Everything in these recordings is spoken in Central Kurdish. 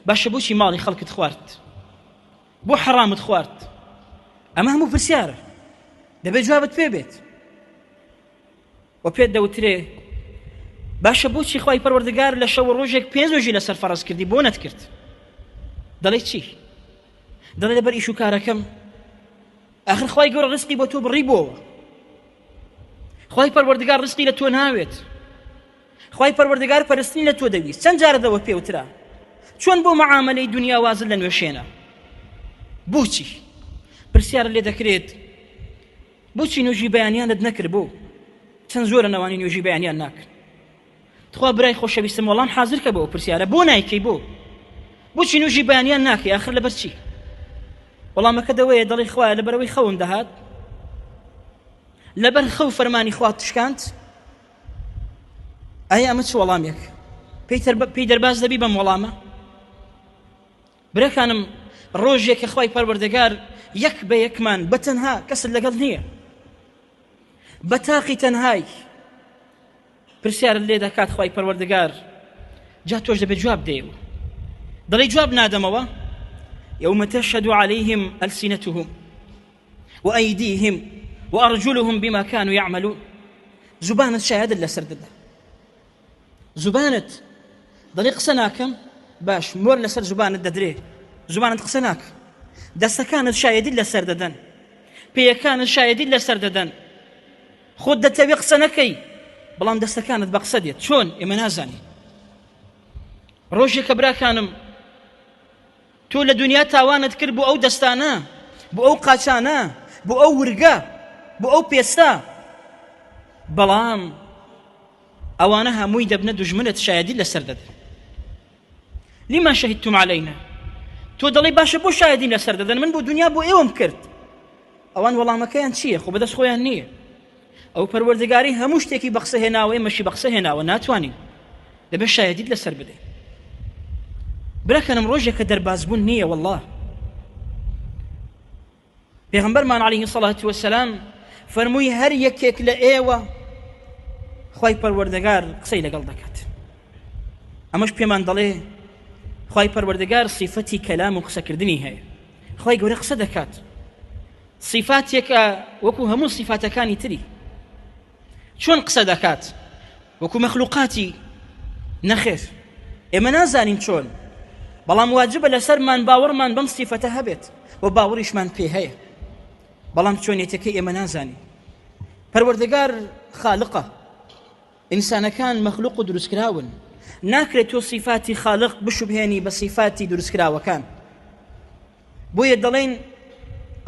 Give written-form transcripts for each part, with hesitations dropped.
باشە بۆچی ماڵی خەڵکت خوارد، بۆ حەرامت خوارد؟ ئەمە هەموو پرسیارە، دەبێت جوابت پێ بێت. و پێت دەوترێ باشە بۆچی خوای پەروەردگار لە شەو ڕۆژێک 5 ڕۆژی لەسەر فەرەز کردی بۆ نەتکرد؟ دەڵێ چی؟ دەڵێ لەبەر ئیش و کارەکەم. ئاخر خوای گەورە ڕزقی بۆ تۆ بڕی بۆوە، خوای پەروەردگار ڕزقی لە تۆ ناوێت، خوای پەروەردگار پەرستنی لە تۆ دەویست. چەند جارە دەوە پێوترا چۆن بۆ مەعامەلەی دنیا وازت لە نوێشێنە؟ بۆچی؟ پرسیارە لێ دەکرێت بۆچی نوێژی بەیانیانت نەکرد؟ بۆ چەند زۆرە نەوانی نوێژی بەیانیان ناکرد. تخوا برای خۆشەویستم وەڵام حاضر کە بۆ پرسیارە بۆ نایکەی؟ بۆچی نوێژی بەیانیان ناکەی؟ ئاخر لەبەر چی؟ وەڵامەکە دەوەیە دەڵێ خوایە لەبەرەوەی خەوم دەهات، لەبەر خەو فەرمانی خوا تشکاند. ئایا ئەمە چ وەڵامێک؟ پێی دەرباز دەبی بەم وەڵامە؟ برەکانم ڕۆژێک کە خوای پەروەردگار یەک بە یەکمان بەتەنها کەست لەگەڵ نییە، بە تاقی تەنهای پرسیارت لێ دەکات خوای پەروەردگار، جا تۆش دەبێت جواب دێوە. دەڵێ جواب نادەمەوە. يوم تشهد عليهم ألسنتهم وأيديهم وأرجلهم بما كانوا يعملون. زبانت شاهد لەسەر دەدا، زبانت دەڵێ قسە ناکەم، باش مۆر لەسەر زبانت دەدرێ، زبانت قسە ناکە، دەستەکانت شایەدی لەسەر دەدەن، پێیەکانت شایەدی لەسەر دەدەن. خۆت دەتەوێ قسە نەکەی بەڵام دەستەکانت بە قسە دێت. چۆن؟ ئێمە نازانی. ڕۆژێکە براکانم تۆ لە دنیا تاوانت کرد بۆ ئەو دەستانە، بۆ ئەو قاچانە، بۆ ئەو ورگە، بۆ ئەو پێستە، بەڵام ئەوانە هەمووی دەبنە دوژمنت شایەدی لەسەر دەدەن. لما شهدتم علينا؟ تۆ دەڵێ باشە بۆ شایەدیم لەسەر دەدەن؟ من بۆ دنیا بۆ ئێوەم کرد. ئەوان وەڵامەکەیان چییە؟ خۆ بەدەست خۆیان نییە. ئەو پەروەردگاری هەموو شتێکی بە قسە هێناوە، ئێمەشی بە قسە هێناوە، ناتوانین، دەبێت شایەدیت لەسەر بدەین. برەکەنم ڕۆژێکە دەربازبوون نییە. والله پێغەمبەرمان عەلەیهی سەڵاتو وەسەلام فەرمووی هەر یەکێک لە ئێوە خوای پەروەردگار قسەی لەگەڵ دەکات. ئەمەش پێمان دەڵێ خوای پەروەردگار صیفەتی کەلام و قسەکردنی هەیە. خوای گەورە قسە دەکات، صیفاتێکە وەکو هەموو صیفاتەکانی تری. چۆن قسە دەکات؟ وەکو مەخلوقاتی نەخێر، ئێمە نازانین چۆن، بەڵام واجبە لەسەرمان باوەڕمان بەم صیفەتە هەبێت و باوەڕیشمان پێ هەیە، بەڵام چۆنیەتەکەی ئێمە نازانین. پەروەردگار خالقە، ئینسانەکان مەخلوق و دروستکراون، ناکرێت تۆ صیفاتی خالق بشوبهێنی بە صیفاتی دروستکراوەکان. بۆیە دەڵێن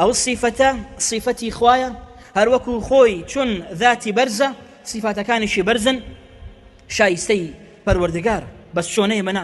ئەو صیفەتە صیفەتی خوایە، هەروەکو خۆی چون ذاتی بەرزە، صیفاتەکانیشی بەرزن، شایستەی پەروەردگار، بەس چۆنەیە مەنات